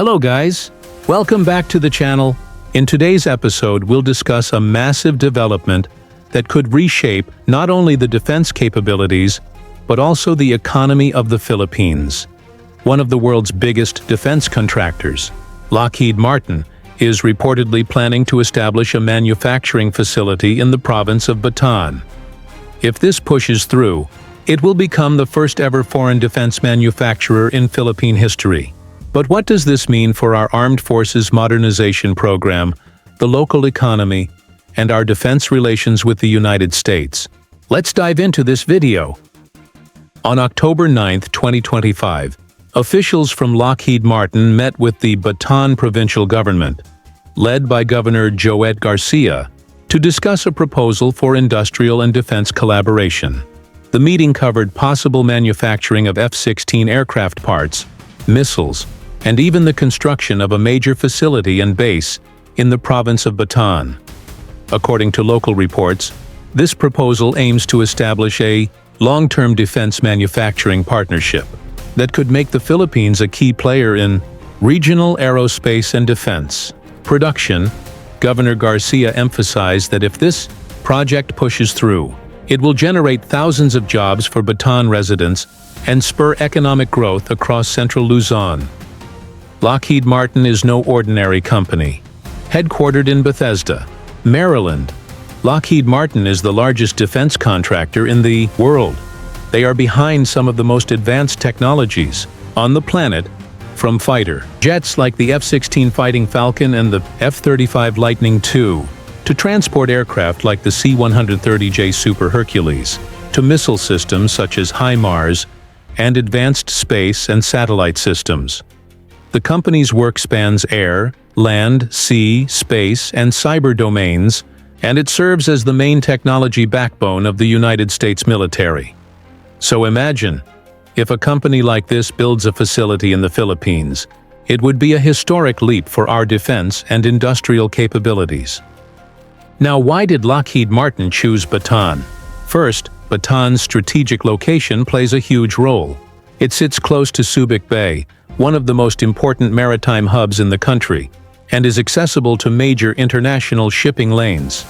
Hello guys, welcome back to the channel. In today's episode, we'll discuss a massive development that could reshape not only the defense capabilities, but also the economy of the Philippines. One of the world's biggest defense contractors, Lockheed Martin, is reportedly planning to establish a manufacturing facility in the province of Bataan. If this pushes through, it will become the first ever foreign defense manufacturer in Philippine history. But what does this mean for our Armed Forces Modernization Program, the local economy, and our defense relations with the United States? Let's dive into this video. On October 9, 2025, officials from Lockheed Martin met with the Bataan provincial government, led by Governor Joet Garcia, to discuss a proposal for industrial and defense collaboration. The meeting covered possible manufacturing of F-16 aircraft parts, missiles, and even the construction of a major facility and base in the province of Bataan. According to local reports, this proposal aims to establish a long-term defense manufacturing partnership that could make the Philippines a key player in regional aerospace and defense production. Governor Garcia emphasized that if this project pushes through, it will generate thousands of jobs for Bataan residents and spur economic growth across central Luzon. Lockheed Martin is no ordinary company. Headquartered in Bethesda, Maryland, Lockheed Martin is the largest defense contractor in the world. They are behind some of the most advanced technologies on the planet, from fighter jets like the F-16 Fighting Falcon and the F-35 Lightning II, to transport aircraft like the C-130J Super Hercules, to missile systems such as HIMARS and advanced space and satellite systems. The company's work spans air, land, sea, space, and cyber domains, and it serves as the main technology backbone of the United States military. So imagine, if a company like this builds a facility in the Philippines, it would be a historic leap for our defense and industrial capabilities. Now, why did Lockheed Martin choose Bataan? First, Bataan's strategic location plays a huge role. It sits close to Subic Bay, one of the most important maritime hubs in the country, and is accessible to major international shipping lanes.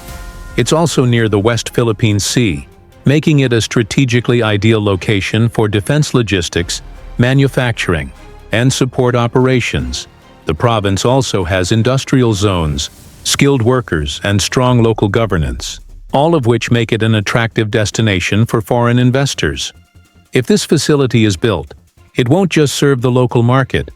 It's also near the West Philippine Sea, making it a strategically ideal location for defense logistics, manufacturing, and support operations. The province also has industrial zones, skilled workers, and strong local governance, all of which make it an attractive destination for foreign investors. If this facility is built, it won't just serve the local market.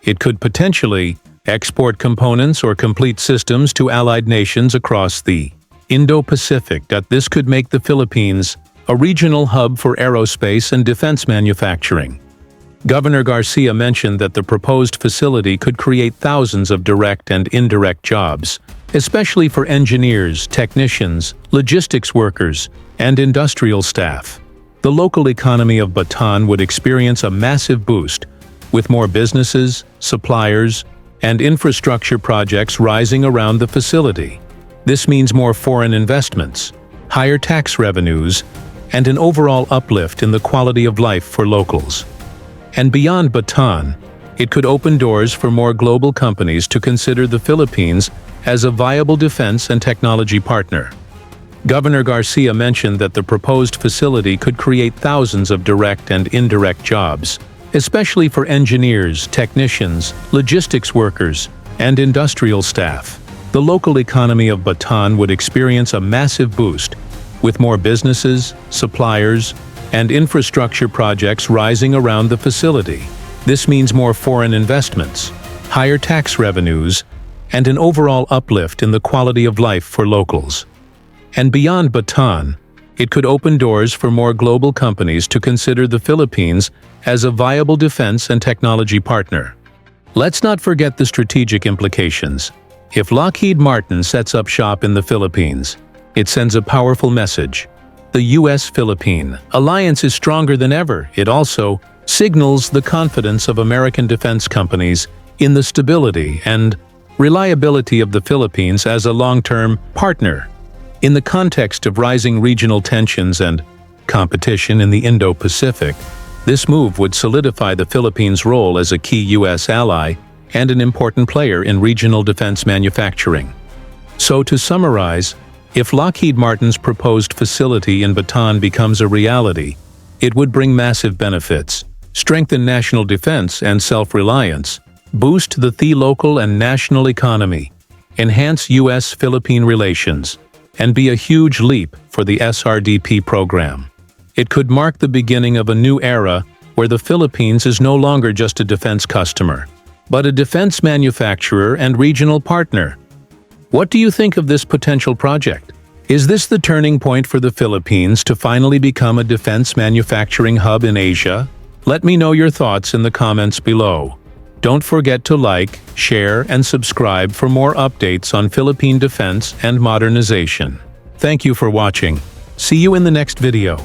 It could potentially export components or complete systems to allied nations across the Indo-Pacific. This could make the Philippines a regional hub for aerospace and defense manufacturing. Governor Garcia mentioned that the proposed facility could create thousands of direct and indirect jobs, especially for engineers, technicians, logistics workers, and industrial staff. The local economy of Bataan would experience a massive boost, with more businesses, suppliers, and infrastructure projects rising around the facility. This means more foreign investments, higher tax revenues, and an overall uplift in the quality of life for locals. And beyond Bataan, it could open doors for more global companies to consider the Philippines as a viable defense and technology partner. Governor Garcia mentioned that the proposed facility could create thousands of direct and indirect jobs, especially for engineers, technicians, logistics workers, and industrial staff. The local economy of Bataan would experience a massive boost, with more businesses, suppliers, and infrastructure projects rising around the facility. This means more foreign investments, higher tax revenues, and an overall uplift in the quality of life for locals. And beyond Bataan, it could open doors for more global companies to consider the Philippines as a viable defense and technology partner. Let's not forget the strategic implications. If Lockheed Martin sets up shop in the Philippines, it sends a powerful message. The U.S.-Philippine alliance is stronger than ever. It also signals the confidence of American defense companies in the stability and reliability of the Philippines as a long-term partner. In the context of rising regional tensions and competition in the Indo-Pacific, this move would solidify the Philippines' role as a key U.S. ally and an important player in regional defense manufacturing. So to summarize, if Lockheed Martin's proposed facility in Bataan becomes a reality, it would bring massive benefits, strengthen national defense and self-reliance, boost the local and national economy, enhance U.S.-Philippine relations, and be a huge leap for the SRDP program. It could mark the beginning of a new era where the Philippines is no longer just a defense customer, but a defense manufacturer and regional partner. What do you think of this potential project? Is this the turning point for the Philippines to finally become a defense manufacturing hub in Asia? Let me know your thoughts in the comments below. Don't forget to like, share, and subscribe for more updates on Philippine defense and modernization. Thank you for watching. See you in the next video.